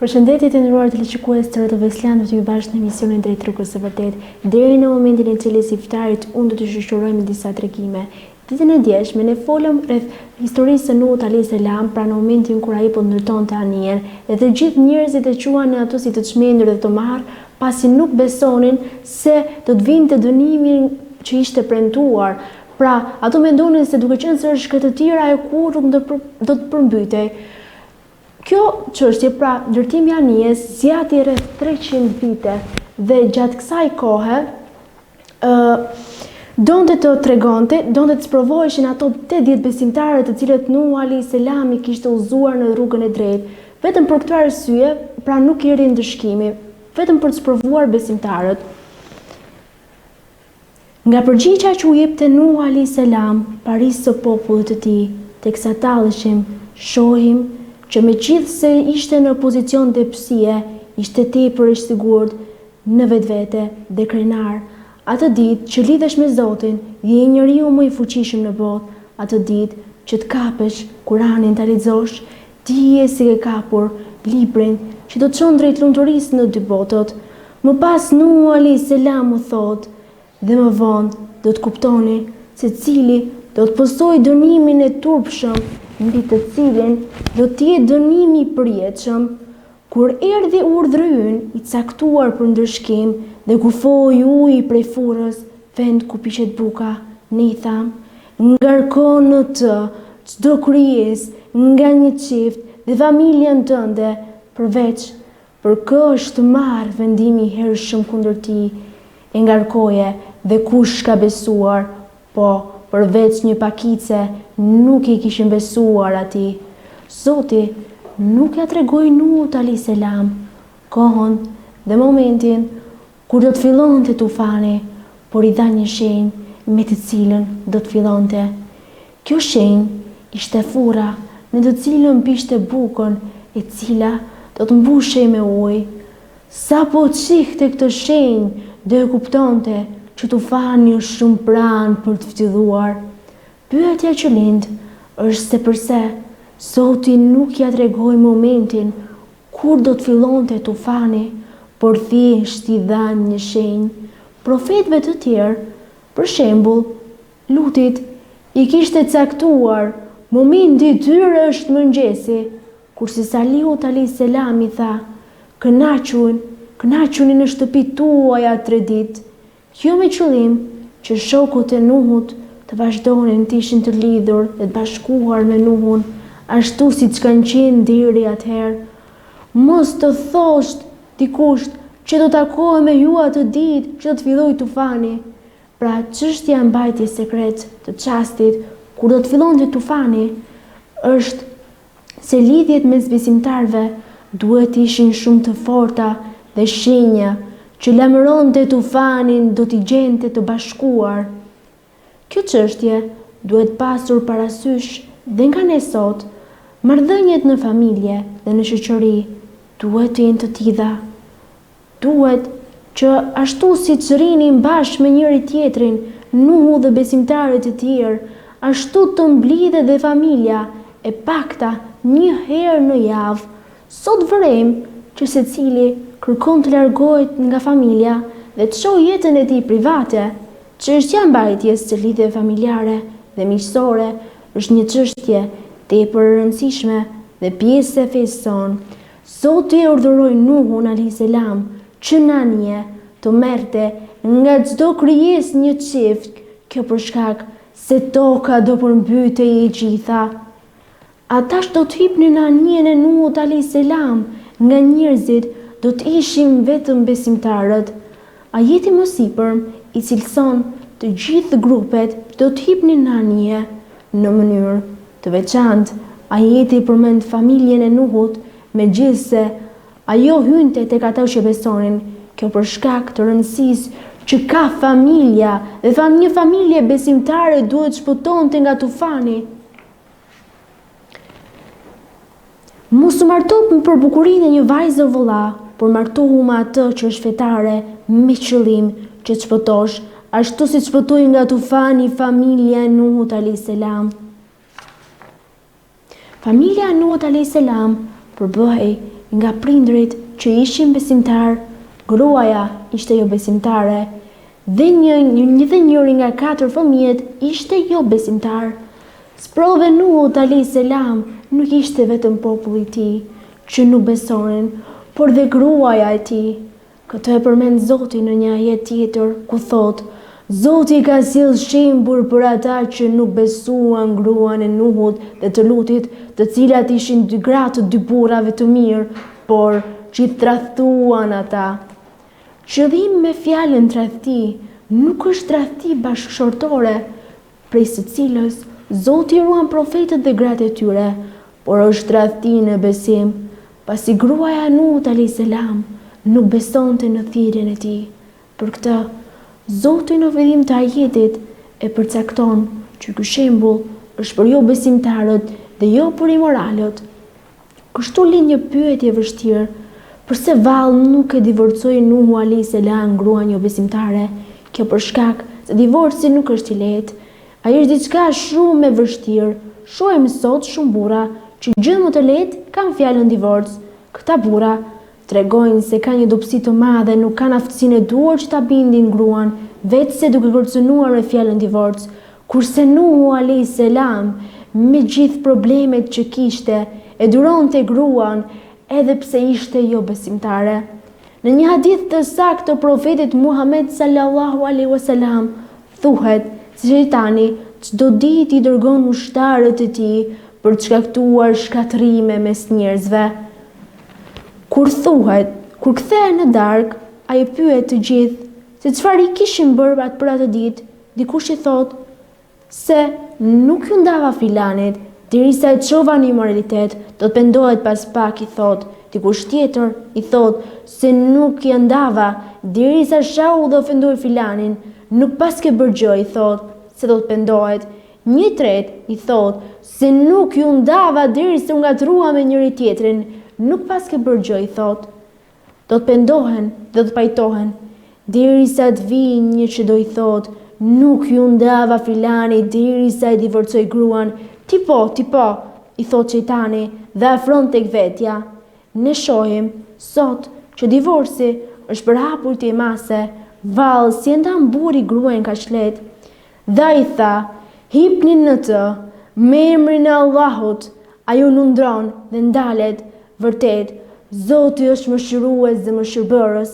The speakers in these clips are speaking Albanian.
Përshëndetje të nderuar teleshikues të RTV Island, të ju bashkë në emisionin Drejt Rrugës së Vërtet. Deri në momentin e cili si iftarit unë do të shoqëroj me disa tregime. Ditën e djeshme ne folëm rreth historisë së Nuhut alayhis salam, pra në momentin kur ai po ndërtonte anijen, dhe të gjithë njerëzit e quanin ato si të çmendur dhe të marr, pasi nuk besonin se do të vinte dënimi që ishte premtuar. Pra, ato mendonin se duke qenë se është shkëtëtir ajo kurrë do të përmbytej. Kjo çështje, pra, ndërtimi i anijes zgjati rreth 300 vite dhe gjatë kësaj kohe donte të tregonte, donte të sprovoheshin ato 80 besimtarë të cilët Nuhu alayhis salam i kishte udhëzuar në rrugën e drejtë. Vetëm për këtë arsye, pra nuk i ri ndëshkimi, vetëm për të sprovuar besimtarët. Nga përgjigja që u jepte Nuhu alayhis salam parisë së popullit të tij, teksa talleshim, shohim që megjithse ishte në pozicion depsie, ishte tepër i sigurt në vetvete dhe krenar. Atë ditë që lidhesh me Zotin, je njeriu më i fuqishëm në botë. Atë ditë që të kapesh Kur'anin ta lexosh, ti je si ke kapur librin që do të çon drejt lumturisë në dy botët. Më pas Nuhu alayhis salam u thot, dhe më vonë do të kuptoni se cili do të posojë dënimin e turpshëm, mbi të cilin do të jetë dënimi i përjetshëm. Kur erdhi urdhri ynë i caktuar për ndërshkim dhe kufoi uji prej furrës, vend ku piqet buka, ne i tham, ngarko në të çdo krijesë nga një çift dhe familjen tënde, përveç për kë është marrë vendimi i hershëm kundër ti, e ngarkoje dhe kush ka besuar, po përveç një pakice nuk i kishin besuar atij. Zoti nuk ja tregoi Nuhut alayhis salam kohën dhe momentin kur do të fillonte tufani, por i dha një shenjë me të cilën do të fillonte. Kjo shenjë ishte furra në të cilën pishte bukën, e cila do të mbushej me ujë. Sa po çihte këtë shenjë, do e kuptonte që tufani është shumë pranë për të filluar. Pyetja që lind është se pse Zoti nuk ja tregoi momentin kur do të fillonte tufani, por thjesht i dha një shenjë. Profetëve të tjerë, për shembull, Lutit i kishte caktuar momenti i tyre është mëngjesi, kurse Salihut alayhis salam i tha, kënaquni në shtëpitë tuaja 3 ditë. Kjo me qëllim që shokut e Nuhut të vazhdonin të ishin të lidhur dhe të bashkuar me Nuhun, ashtu si që kanë qenë deri atëherë. Mos të thosht dikush që do takohem me ju atë ditë që do të fillojë tufani. Pra, çështja e mbajtjes sekret të çastit kur do të fillonte tufani është se lidhjet mes besimtarëve duhet të ishin shumë të forta dhe shenja që lajmëronte tufanin do t'i gjente të bashkuar. Kjo çështje duhet pasur parasysh dhe nga ne sot. Marrëdhëniet në familje dhe në shoqëri duhet të jenë të tilla. Duhet që ashtu si që rinin bashkë me njëri tjetrin, Nuhu dhe besimtarët e tjerë, ashtu të mblidhe dhe familja, e pakta një herë në javë. Sot vërejmë që secili kërkon të largohet nga familja dhe të shohë jetën e tij private. Çështja e mbajtjes së lidhjeve familjare dhe miqësore është një çështje tepër e rëndësishme dhe pjesë e fesë sonë. Zoti e urdhëroi Nuhun alayhis salam që në anije të merrte nga çdo krijesë një çift, kjo për shkak se toka do përmbytej e gjitha. Ata do të hipnin në anijen e Nuhut alayhis salam, nga njerëzit do të ishin vetëm besimtarët. Ajeti më sipër i cilëson të gjithë grupet do të hipnin në anije në mënyrë të veçantë. Ajeti përmend familjen e Nuhut, megjithse ajo hynte tek ata që besonin. Kjo për shkak të rëndësisë që ka familja dhe një familje besimtare duhet shpëtonte nga tufani. Mos u marto për bukurinë e një vajze o vëlla, por martohu me atë që është fetare me qëllim që të shpëtosh, ashtu si shpëtoi nga tufani familja e Nuhut alayhis salam. Familja e Nuhut alayhis salam përbëhej nga prindrit që ishin besimtar, gruaja ishte jo besimtare, dhe njëri nga 4 fëmijët ishte jo besimtar. Sprove Nuhut alayhis salam nuk ishte vetëm populli i tij që nuk besonin, por dhe gruaja e tij. Këtë e përmend Zoti në një ajet tjetër ku thotë: Zoti ka sjellë shembull për ata që nuk besuan gruan e Nuhut dhe të Lutit, të cilat ishin 2 gra të 2 burrave të mirë, por që i tradhtuan ata. Qëllimi me fjalën tradhti nuk është tradhti bashkëshortore, prej së cilës Zoti ruan profetët dhe gratë e tyre, por është tradhti në besim, pasi gruaja e Nuhut alayhis salam nuk besonte në thirrjen e tij. Për këtë, Zoti në fillim të ajetit e përcakton që ky shembull është për jo besimtarët dhe jo për imoralët. Kështu lind një pyetje e vështirë: pse vallë nuk e divorcoi Nuhu alayhis salam gruan jo besimtare? Kjo për shkak se divorci nuk është i lehtë. Ai është diçka shumë e vështirë. Shohim sot shumë burra që gjë më të lehtë kanë fjalën divorc. Këta burra tregojnë se ka një dobësi të madhe, nuk kanë aftësinë e duhur që ta bindin gruan, vetëse duke kërcënuar me fjalën divorc. Kurse Nuhu alayhis salam, me gjithë problemet që kishte, e duronte gruan edhe pse ishte jo besimtare. Në një hadith të saktë të profetit Muhammed sallallahu alaihi wasallam thuhet se shejtani çdo ditë i dërgon ushtarët e tij për të shkaktuar shkatërrime mes njerëzve. Kur kthehen në darkë, ai pyet të gjithë se çfarë i kishin bërë për atë ditë. Dikush i thot se nuk ju ndava filanit, derisa e çova në immoralitet, do të pendohet pas pak, i thot. Dikush tjetër i thot se nuk i ndava, derisa shahu dhe ofendoi filanin, nuk pas ke bërë gjë, i thot, se do të pendohet. Një tret i thot se nuk ju ndava derisa u ngatrua me njëri tjetrin, nuk pas ke bërë gjë, i thot. Do të pendohen dhe do të pajtohen, derisa të vijë një që do i thot nuk ju ndava filani derisa e divorcoi gruan. Ti po, i thot shejtani dhe afron tek vetja. Ne shohim sot që divorci është përhapur te mase, vallë si e ndan burri gruan kaq lehtë. Dhe ai tha: hipni në të, me emrin e Allahut. Ajo lundron dhe ndalet. Vërtet, Zoti është mëshirues dhe mëshirbërës.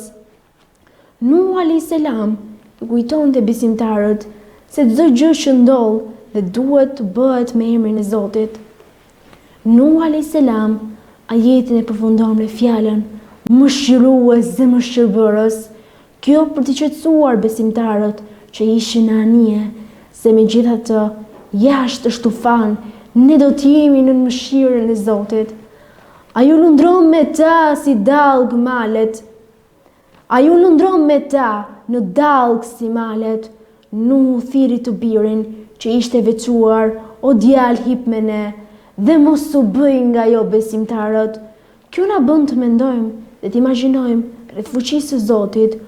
Nuhu alayhis salam kujtonte besimtarët se çdo gjë që ndodh dhe duhet të bëhet me emrin e Zotit. Nuhu alayhis salam ajetin e përfundon me fjalën mëshirues dhe mëshirbërës. Kjo për të qetësuar besimtarët që ishin në anije, se megjithatë jashtë është tufan, ne do të jemi në mëshirën e Zotit. Ai u lundron me ta si dallg malet. Ai u lundron me ta në dallg si malet. Nuhu thiri të birin që ishte veçuar: o djalë, hip me ne dhe mos u bëj nga jo besimtarët. Kjo na bën të mendojmë dhe të imagjinojmë rreth fuqisë së Zotit.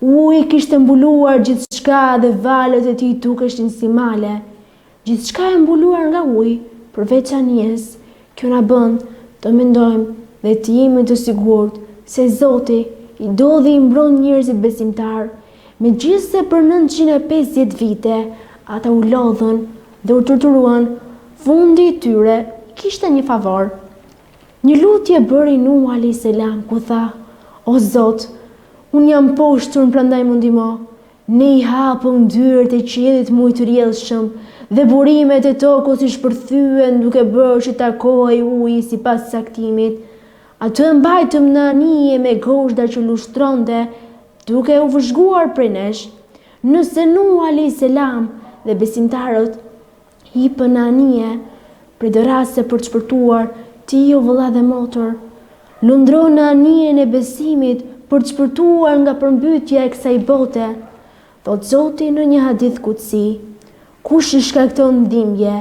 Uji kishte mbuluar gjithçka dhe valët e tij dukeshin si male. Gjithçka e mbuluar nga uji, përveç anijes. Kjo na bën të mendojmë dhe të jemi të sigurt se Zoti i do dhe i mbron njerëzit besimtar. Megjithse për 950 vite ata u lodhën dhe u torturuan, fundi i tyre kishte një favor. Një lutje bëri Nuhu alayhis salam ku tha: o Zot, unë jam poshtur, prandaj më ndihmo. Ne i hapëm dyert e qiellit me ujë të rrjedhshëm dhe burimet e tokës i shpërthyen duke bërë që takohej uji sipas saktimit. Atë mbajtëm në anije me gozhda që lushtronte duke u vëzhguar prej nesh. Nëse Nuhu alayhis salam dhe besimtarët hipën në anije për dërase për të shpërtuar ti o vëlla dhe motor, lundron në anijen e besimit për të shpërtuar nga përmbytja e kësaj bote. Thot Zoti në një hadith kutsi: kush i shkakton dhimbje,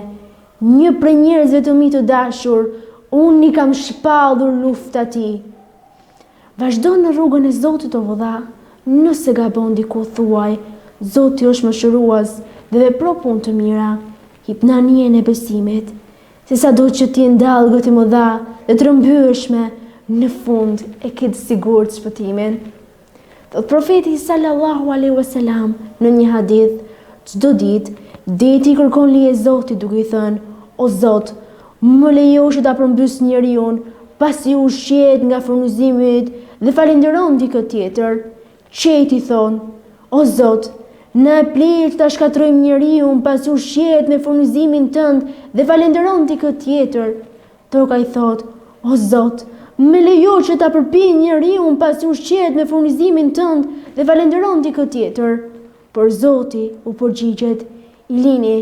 një prej njerëzve të mi të dashur, unë i kam shpallur lufta ti. Vazhdo në rrugën e Zotit o vëlla, nëse gabon diku thuaj: Zoti është mëshirues dhe vepro punë të mira. Hip në anijen e besimit, se sa do që ti ndallgët e mëdha dhe të rëmbyeshme në fund e këtë sigurt shpëtimin. Thot profeti sallallahu alaihi wasallam në një hadith, çdo ditë deti kërkon leje Zotit duke i thënë: O Zot, më lejo që ta përmbys njeriu pasi ushqehet nga furnizimit dhe falenderon dikë tjetër. Qeti thon: O Zot, na e plir të ta shkatrojmë njeriu pasi ushqehet me furnizimin tënd dhe falenderon dikë tjetër. Toka i thot: O Zot, më lejo që ta përpi njeriu pasi ushqehet me furnizimin tënd dhe falenderon dikë tjetër. Por Zoti u përgjigjet: I lini,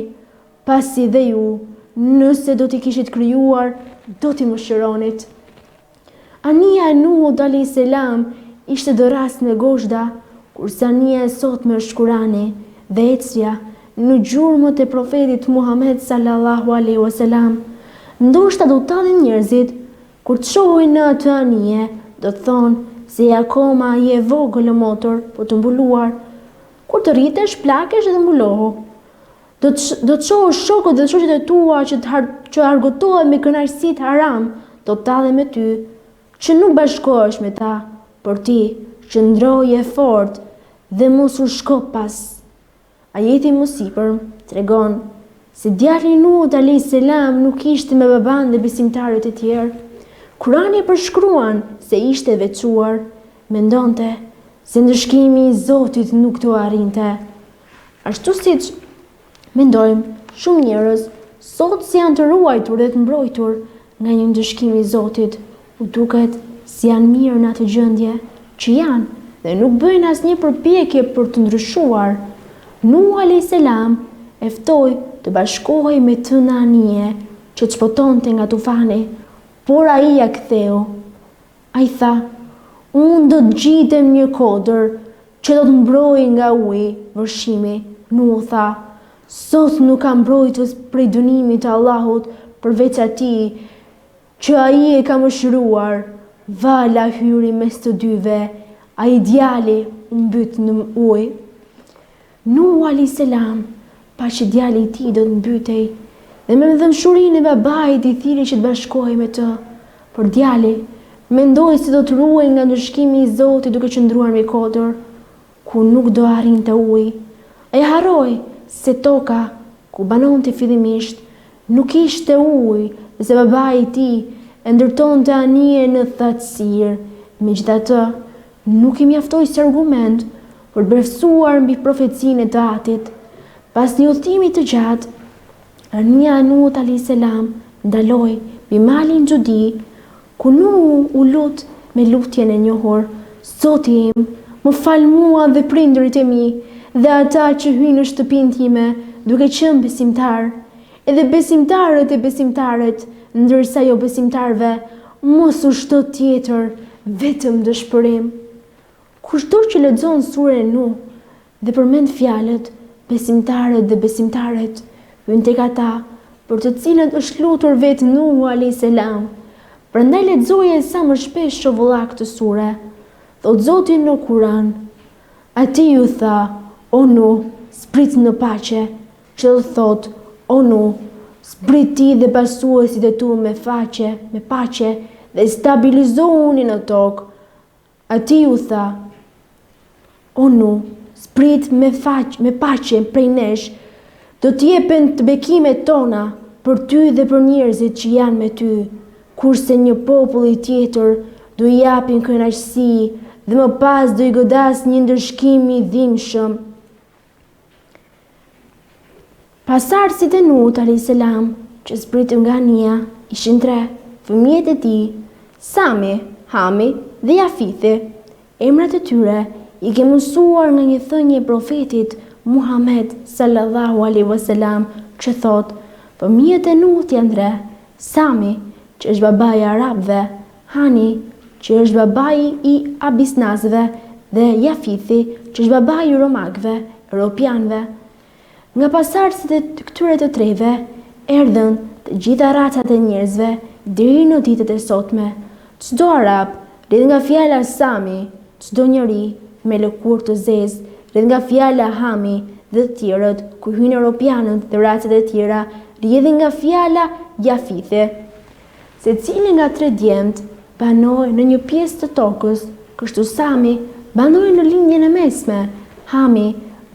pasi dhe ju, nëse do t'i kishit krijuar, do t'i mëshironit. Anija e Nuhut alayhis salam ishte dorras në Gozhda, kurse anija e sotme është Kurani dhe ecja në gjurmët e profetit Muhammed sallallahu alaihi wasallam. Ndoshta do t'talin njerëzit kur të shohin në atë anije, do të thonë se akoma je vogël o motor për të mbuluar. Kur të rritesh, plakesh dhe mbulohu. Do të shohësh shokët dhe shoqet e tua që argëtohen me kënaqësitë haram, do të tallen me ty që nuk bashkohesh me ta, por ti qëndroje fort dhe mos u shko pas. Ajeti më sipër tregon se djali i Nuhut alayhis salam nuk ishte me baban dhe besimtarët e tjerë. Kurani përshkruan se ishte veçuar, mendonte se ndëshkimi i Zotit nuk do arrinte. Ashtu siç mendojmë, shumë njerëz sot si janë të ruajtur dhe të mbrojtur nga një ndëshkim i Zotit, u duket si janë mirë në atë gjendje që janë dhe nuk bëjnë asnjë përpjekje për të ndryshuar. Nuh alayhis salam e ftoi të bashkohej me të në anije që të shpëtonte nga tufani, por ai ja ktheu. Ai tha: Unë do të gjitem një kodër që do të mbrojë nga uji vërshimi. Nuh tha: Sot nuk ka mbrojtës prej dënimit të Allahut përveç atij që ai e ka mëshiruar. Vala hyri mes të dyve, ai djali u mbyt në ujë. Nuh alayhis salam pa që djali i tij do të mbytej dhe me dëmshurinë e babait i thiri që të bashkohej me të, por djali mendoi se do të ruhej nga ndëshkimi i Zotit duke qëndruar me kodër ku nuk do arrinte uji. Ai harroi se toka ku banonte fillimisht nuk ishte ujë dhe se babai i tij e ndërtonte anije në thatësirë. Megjithatë, nuk I mjaftoi si argument për brefsuar mbi profecinë e të Atit. Pas një udhëtimi të gjatë, anija e Nuhut alayhis salam ndaloi mbi malin Xhudi, ku Nuhu u lut me lutjen e njohur: Zoti im, më fal mua dhe prindërit e mi dhe ata që hyjnë në shtëpinë time duke qenë besimtar, edhe besimtarët e besimtarët, ndërsa jo besimtarve mos u shto tjetër, vetëm dëshpërim. Kushdo që lexon surën Nuh dhe përmend fjalët besimtarët dhe besimtarët, hyn tek ata për të cilët është lutur vetë Nuhu alayhis salam. Prandaj lexoje sa më shpesh shovullak këtë sure. Thot Zoti në Kur'an: Ati ju tha: O Nuh, sprit në paqe, që do thot: O Nuh, sprit ti dhe pasuesit e tu me paqe dhe stabilizohuni në tokë. Ati ju tha: O Nuh, sprit me paqe prej nesh, do t'jepen të bekimet tona për ty dhe për njerëzit që janë me ty, kurse një popull I tjetër do I japin kënaqësi dhe më pas do I godas një ndërshkim I dhimbshëm. Pasardhësit e Nuhut alayhis salam që zbritën nga anija ishin 3, fëmijët e tij, Sami, Hami dhe Jafithi. Emrat e tyre I ke mësuar nga një thënie e profetit Muhammed sallallahu alaihi wasallam që thot: fëmijët e Nuhut janë 3, Sami, që është babai I arabëve, Hani, që është babai I abisnasëve dhe Jafithi, që është babai I romakëve, europianëve. Nga pasardhësit e këtyre të 3-ve erdhën të gjitha racat e njerëzve deri në ditët e sotme. Çdo arab rridh nga fjala Sami, çdo njeri me lëkurë të zezë rridh nga fjala Hami dhe të tjerët, ku hyjnë europianët dhe racat e tjera rridhin nga fjala Jafithi. Secili nga 3 djemt banoi në një pjesë të tokës, kështu Sami banoi në lindjen e mesme, Hami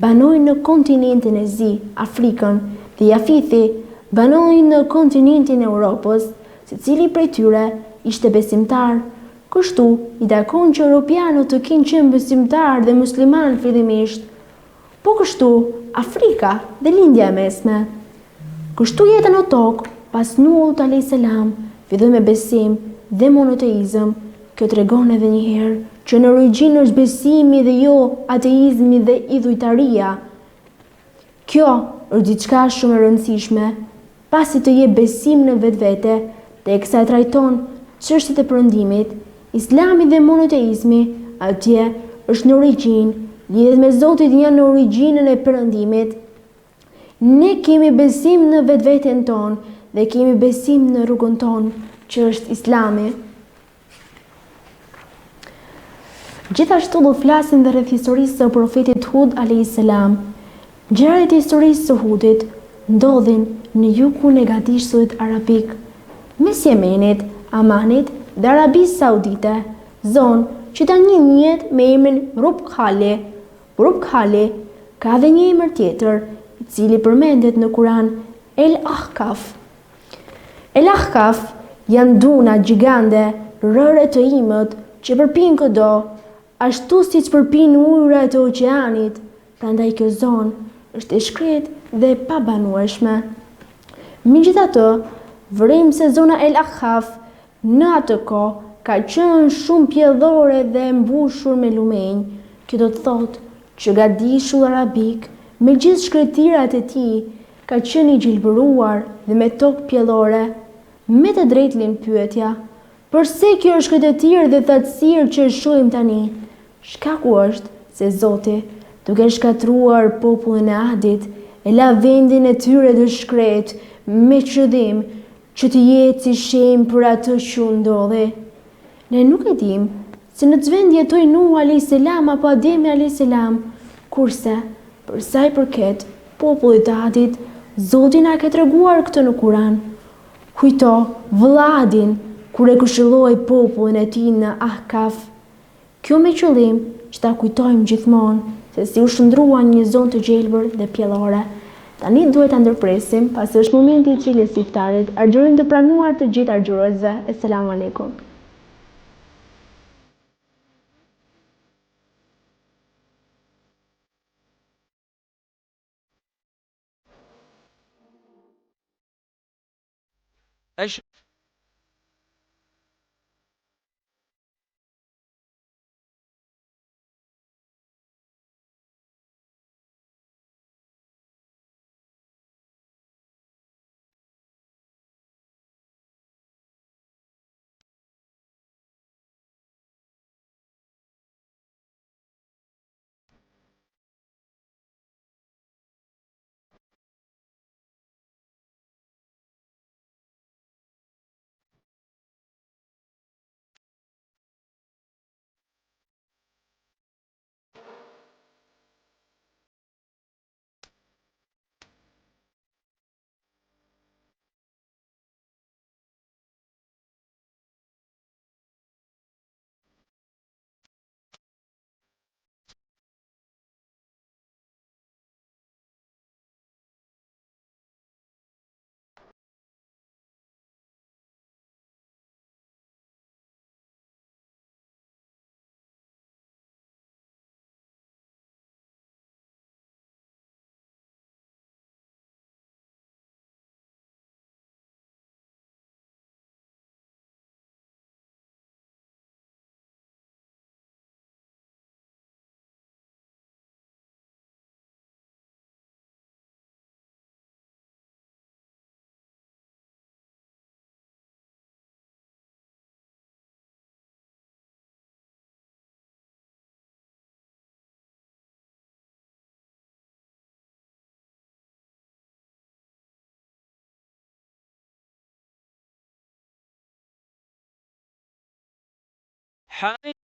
banoi në kontinentin e zi, Afrikën, dhe Jafithi banoi në kontinentin e Europës, secili prej tyre ishte besimtar. Kështu i takon që europianët të kenë qenë besimtar dhe musliman fillimisht, po kështu Afrika dhe lindja e mesme. Kështu jeta në tokë pas Nuhut a.s. filloi me besim dhe monoteizëm. Kjo tregon edhe një herë që në origjinë është besimi dhe jo ateizmi dhe idhujtaria. Kjo është diçka shumë e rëndësishme, pasi të jep besim në vetvete, teksa e trajton çështjet e perëndimit. Islami dhe monoteizmi atje është në origjinë, lidhet me Zotin janë në origjinën e perëndimit. Ne kemi besim në vetveten tonë dhe kemi besim në rrugën tonë, që është Islami. Gjithashtu do flasim dhe rreth historisë së profetit Hud a.s. Gjërat e historisë së Hudit ndodhin në jugun e Gatishtit arabik, mes Yemenit, Amanit dhe Arabisë Saudite, zonë që tani njihet me emrin Rub Khali. Rub Khali ka dhe një emër tjetër, i cili përmendet në Kur'an, El Ahkaf. El Ahkaf janë duna gjigande, rëre të imët që përpin këdo, ashtu si që përpin ujërat e oqeanit. Prandaj kjo zonë është e shkretë dhe e pabanueshme. Megjithatë, vërim se zona El Ahkaf në atë kohë ka qenë shumë pjedhore dhe e mbushur me lumenj. Kjo do të thotë që Gatishulli arabik, me gjithë shkretirat e tij, ka qenë i gjelbëruar dhe me tokë pjedhore. Me të drejtë lind pyetja, përse kjo është shkretëtirë dhe thatësirë që e shohim tani? Shkaku është se Zoti, duke shkatruar popullin e Adit, e la vendin e tyre të shkretë me qëllim që të jetë si shenjë për atë që u ndodhi. Ne nuk e dim se në të vend jetoi Nuh a.s. apo Ademi a.s. Kurse, për sa i përket popullit të Adit, Zoti na ka treguar këtë në Kur'an. Kujto vëlla Adin kur e këshilloi popullin e tij në Ahkaf. Kjo me qëllim që ta kujtojmë gjithmonë se si u shndrua një zonë të gjelbër dhe pjellore. Tani duhet ta ndërpresim, pasi është momenti i çeljes së iftarit. Argjërim të pranuar të gjithë argjëruesve. Asalamu alaikum. حامد